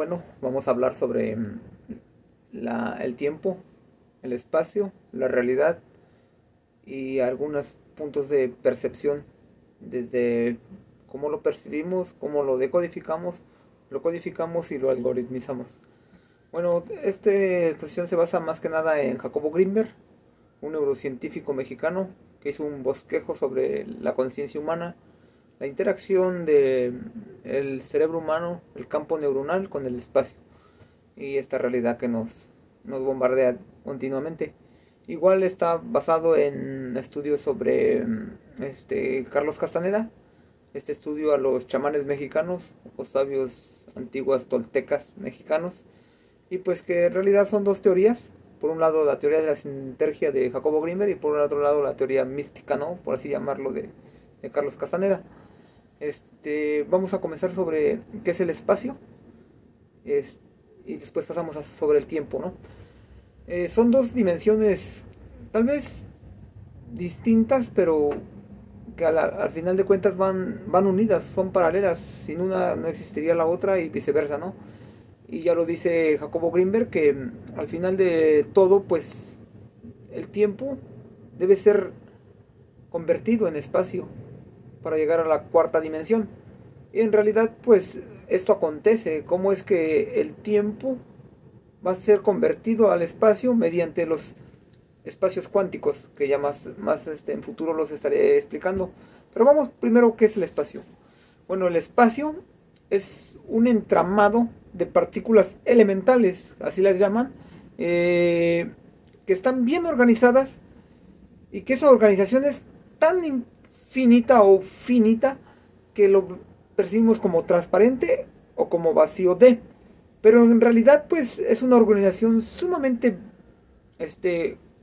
Bueno, vamos a hablar sobre el tiempo, el espacio, la realidad y algunos puntos de percepción, desde cómo lo percibimos, cómo lo codificamos y lo algoritmizamos. Bueno, esta exposición se basa más que nada en Jacobo Grinberg, un neurocientífico mexicano que hizo un bosquejo sobre la conciencia humana, la interacción del cerebro humano, el campo neuronal con el espacio y esta realidad que nos bombardea continuamente. Igual está basado en estudios sobre Carlos Castaneda, este estudio a los chamanes mexicanos, los sabios antiguos toltecas mexicanos, y pues que en realidad son dos teorías. Por un lado la teoría de la sinergia de Jacobo Grinberg y por otro lado la teoría mística, ¿no? Por así llamarlo, de Carlos Castaneda. Vamos a comenzar sobre qué es el espacio y después pasamos sobre el tiempo, ¿no? Son dos dimensiones tal vez distintas, pero que al final de cuentas van unidas, son paralelas. Sin una no existiría la otra y viceversa, ¿no? Y ya lo dice Jacobo Grinberg, que al final de todo, pues el tiempo debe ser convertido en espacio para llegar a la cuarta dimensión. Y en realidad, pues esto acontece. ¿Cómo es que el tiempo va a ser convertido al espacio mediante los espacios cuánticos, que ya más en futuro los estaré explicando? Pero vamos primero, ¿qué es el espacio? Bueno, el espacio es un entramado de partículas elementales, así las llaman, que están bien organizadas y que esa organización es tan infinita o finita que lo percibimos como transparente o como vacío de, pero en realidad pues es una organización sumamente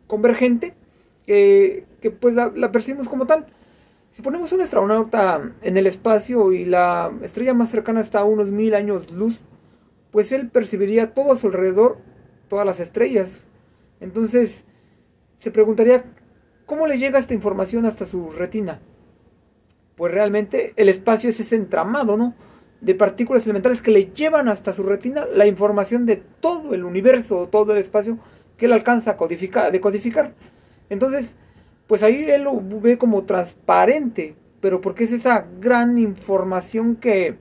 convergente, que pues la percibimos como tal. Si ponemos un astronauta en el espacio y la estrella más cercana está a unos 1000 años luz, pues él percibiría todo a su alrededor, todas las estrellas. Entonces se preguntaría, ¿cómo le llega esta información hasta su retina? Pues realmente el espacio es ese entramado, ¿no?, de partículas elementales que le llevan hasta su retina la información de todo el universo, todo el espacio que él alcanza a decodificar. Entonces, pues ahí él lo ve como transparente, pero porque es esa gran información que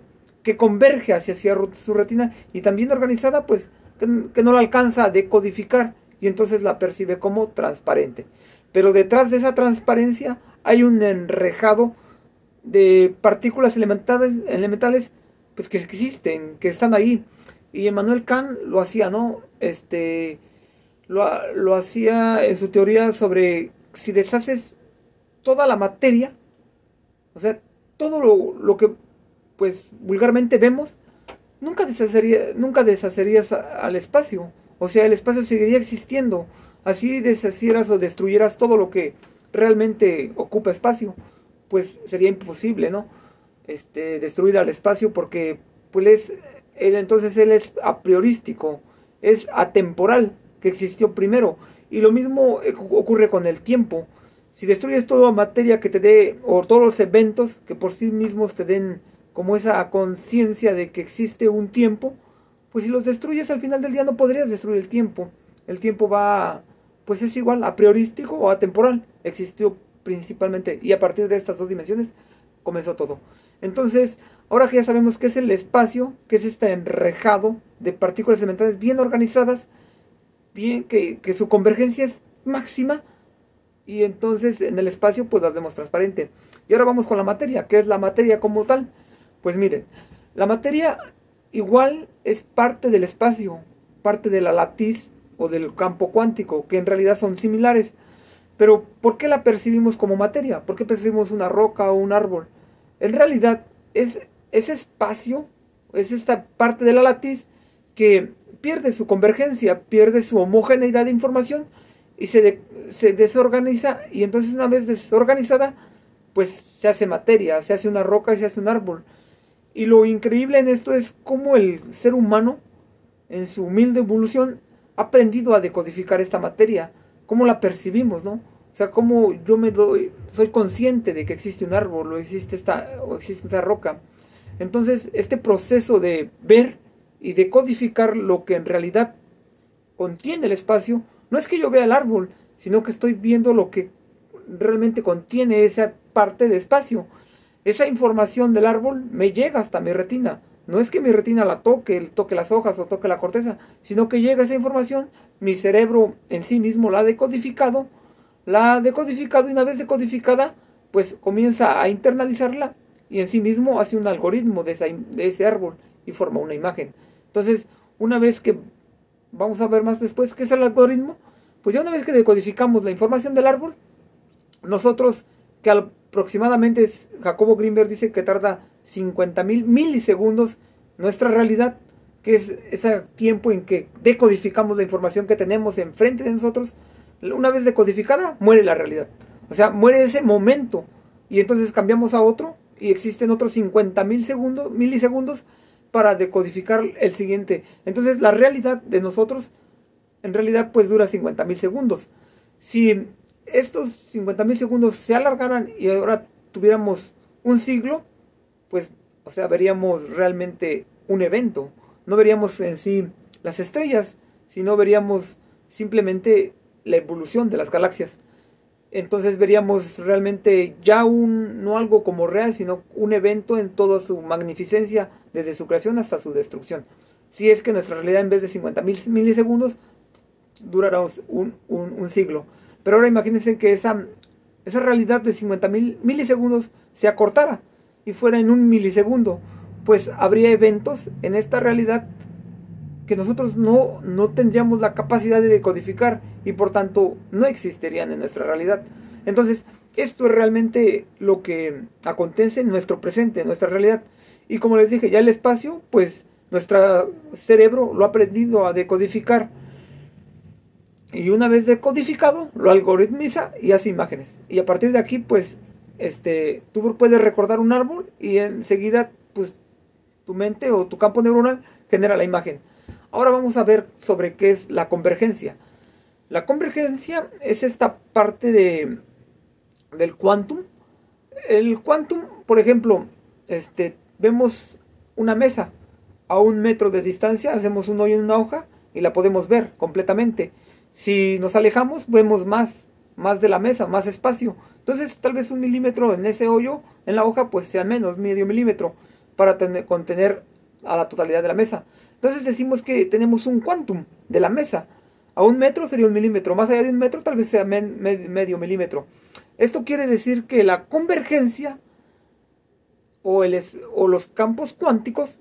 converge hacia su retina y también organizada, pues que no la alcanza a decodificar y entonces la percibe como transparente. Pero detrás de esa transparencia hay un enrejado de partículas elementales pues que existen, que están ahí. Y Emmanuel Kant lo hacía, ¿no? Lo hacía en su teoría sobre si deshaces toda la materia, o sea, todo lo que pues vulgarmente vemos, nunca deshacerías al espacio. O sea, el espacio seguiría existiendo. Así deshacieras o destruyeras todo lo que realmente ocupa espacio, pues sería imposible, ¿no? Destruir al espacio, porque pues entonces él es a priorístico, es atemporal, que existió primero. Y lo mismo ocurre con el tiempo. Si destruyes toda materia que te dé, o todos los eventos que por sí mismos te den como esa conciencia de que existe un tiempo, pues si los destruyes al final del día no podrías destruir el tiempo. El tiempo pues es igual a priorístico o atemporal. Existió principalmente, y a partir de estas dos dimensiones comenzó todo. Entonces, ahora que ya sabemos qué es el espacio, que es este enrejado de partículas elementales bien organizadas, bien que su convergencia es máxima, y entonces en el espacio pues la vemos transparente. Y ahora vamos con la materia. ¿Qué es la materia como tal? Pues miren, la materia igual es parte del espacio, parte de la latiz o del campo cuántico, que en realidad son similares. Pero ¿por qué la percibimos como materia? ¿Por qué percibimos una roca o un árbol? En realidad es ese espacio, es esta parte de la latiz que pierde su convergencia, pierde su homogeneidad de información y se desorganiza, y entonces una vez desorganizada pues se hace materia, se hace una roca y se hace un árbol. Y lo increíble en esto es cómo el ser humano en su humilde evolución ha aprendido a decodificar esta materia, cómo la percibimos, ¿no? O sea, cómo yo soy consciente de que existe un árbol o existe esta roca. Entonces, este proceso de ver y decodificar lo que en realidad contiene el espacio, no es que yo vea el árbol, sino que estoy viendo lo que realmente contiene esa parte de espacio. Esa información del árbol me llega hasta mi retina. No es que mi retina la toque las hojas o toque la corteza, sino que llega esa información, mi cerebro en sí mismo la ha decodificado y una vez decodificada, pues comienza a internalizarla y en sí mismo hace un algoritmo de ese árbol y forma una imagen. Entonces, una vez que vamos a ver más después qué es el algoritmo, pues ya una vez que decodificamos la información del árbol, nosotros, que aproximadamente Jacobo Greenberg dice que tarda 50.000 milisegundos nuestra realidad, que es ese tiempo en que decodificamos la información que tenemos enfrente de nosotros, una vez decodificada, muere la realidad. O sea, muere ese momento y entonces cambiamos a otro y existen otros 50.000 milisegundos para decodificar el siguiente. Entonces la realidad de nosotros en realidad pues dura 50.000 segundos. Si estos 50.000 segundos se alargaran y ahora tuviéramos un siglo, pues, o sea, veríamos realmente un evento. No veríamos en sí las estrellas, sino veríamos simplemente la evolución de las galaxias. Entonces veríamos realmente ya no algo como real, sino un evento en toda su magnificencia, desde su creación hasta su destrucción. Si es que nuestra realidad en vez de 50.000 milisegundos durará un siglo. Pero ahora imagínense que esa realidad de 50.000 milisegundos se acortara y fuera en un milisegundo. Pues habría eventos en esta realidad que nosotros no tendríamos la capacidad de decodificar y por tanto no existirían en nuestra realidad. Entonces, esto es realmente lo que acontece en nuestro presente, en nuestra realidad. Y como les dije, ya el espacio, pues nuestro cerebro lo ha aprendido a decodificar. Y una vez decodificado, lo algoritmiza y hace imágenes. Y a partir de aquí, pues, tú puedes recordar un árbol y enseguida, pues, tu mente o tu campo neuronal genera la imagen. Ahora vamos a ver sobre qué es la convergencia. La convergencia es esta parte del quantum. El quantum, por ejemplo, vemos una mesa a 1 metro de distancia, hacemos un hoyo en una hoja y la podemos ver completamente. Si nos alejamos, vemos más de la mesa, más espacio. Entonces, tal vez 1 milímetro en ese hoyo, en la hoja, pues sea menos, medio milímetro, para contener a la totalidad de la mesa. Entonces decimos que tenemos un quantum de la mesa. A 1 metro sería 1 milímetro. Más allá de 1 metro tal vez sea medio milímetro. Esto quiere decir que la convergencia o los campos cuánticos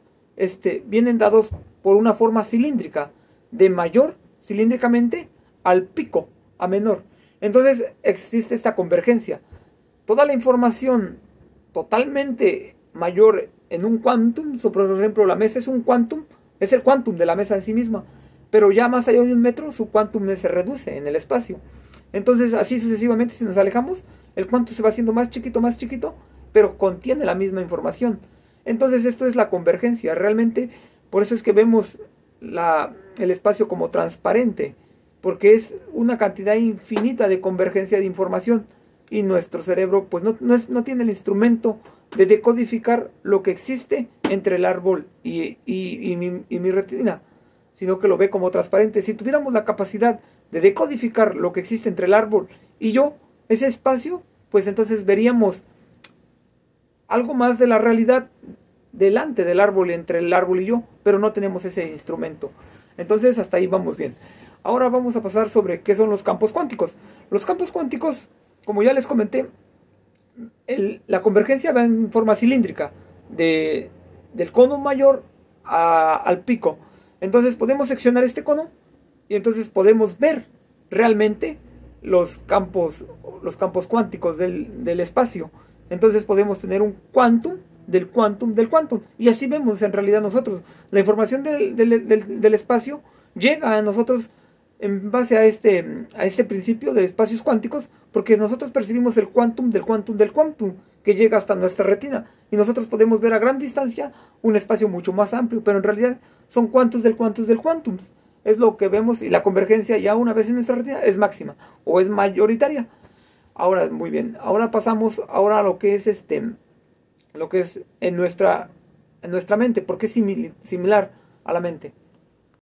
vienen dados por una forma cilíndrica. De mayor, cilíndricamente, al pico, a menor. Entonces existe esta convergencia. Toda la información totalmente mayor en un quantum, por ejemplo la mesa es un quantum, es el quantum de la mesa en sí misma, pero ya más allá de 1 metro su quantum se reduce en el espacio. Entonces así sucesivamente, si nos alejamos, el quantum se va haciendo más chiquito, pero contiene la misma información. Entonces esto es la convergencia, realmente por eso es que vemos el espacio como transparente, porque es una cantidad infinita de convergencia de información y nuestro cerebro pues no tiene el instrumento de decodificar lo que existe entre el árbol y mi retina, sino que lo ve como transparente. Si tuviéramos la capacidad de decodificar lo que existe entre el árbol y yo, ese espacio, pues entonces veríamos algo más de la realidad delante del árbol, entre el árbol y yo, pero no tenemos ese instrumento. Entonces hasta ahí vamos bien. Ahora vamos a pasar sobre qué son los campos cuánticos. Los campos cuánticos, como ya les comenté, la convergencia va en forma cilíndrica, del cono mayor al pico. Entonces podemos seccionar este cono y entonces podemos ver realmente los campos cuánticos del espacio. Entonces podemos tener un quantum del quantum del quantum. Y así vemos en realidad nosotros. La información del espacio llega a nosotros en base a este principio de espacios cuánticos, porque nosotros percibimos el quantum del quantum del quantum que llega hasta nuestra retina y nosotros podemos ver a gran distancia un espacio mucho más amplio, pero en realidad son quantus del quantus del quantums. Es lo que vemos, y la convergencia ya una vez en nuestra retina es máxima o es mayoritaria. Ahora, muy bien, ahora pasamos a lo que es en nuestra mente, porque es similar a la mente.